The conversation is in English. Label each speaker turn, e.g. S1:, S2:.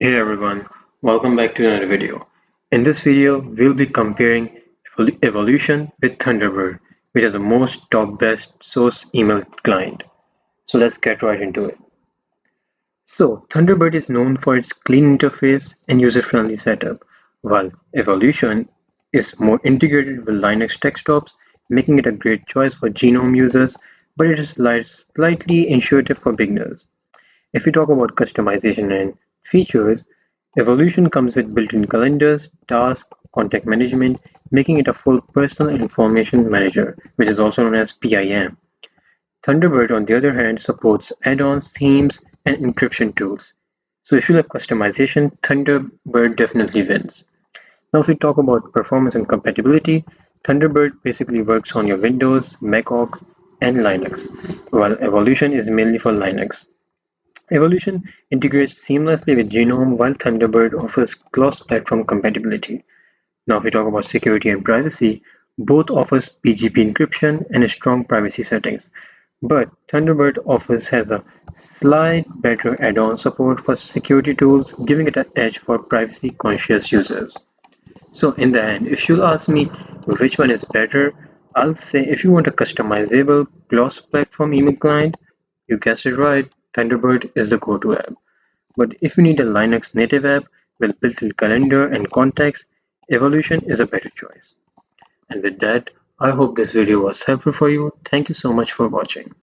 S1: Hey everyone, welcome back to another video. In this video, we'll be comparing Evolution with Thunderbird, which is the most top best source email client. So let's get right into it. So Thunderbird is known for its clean interface and user-friendly setup, while Evolution is more integrated with Linux desktops, making it a great choice for Genome users, but it is slightly intuitive for beginners. If we talk about customization and features, Evolution comes with built-in calendars, tasks, contact management, making it a full personal information manager, which is also known as PIM. Thunderbird, on the other hand, supports add-ons, themes, and encryption tools. So if you love customization, Thunderbird definitely wins. Now, if we talk about performance and compatibility, Thunderbird basically works on your Windows, Mac OS, and Linux, while Evolution is mainly for Linux. Evolution integrates seamlessly with Genome while Thunderbird offers cross-platform compatibility. Now if we talk about security and privacy, both offers PGP encryption and strong privacy settings. But Thunderbird has a slight better add-on support for security tools, giving it an edge for privacy-conscious users. So in the end, if you'll ask me which one is better, I'll say if you want a customizable cross-platform email client, you guessed it right, Thunderbird is the go-to app. But if you need a Linux native app with built-in calendar and contacts, Evolution is a better choice. And with that, I hope this video was helpful for you. Thank you so much for watching.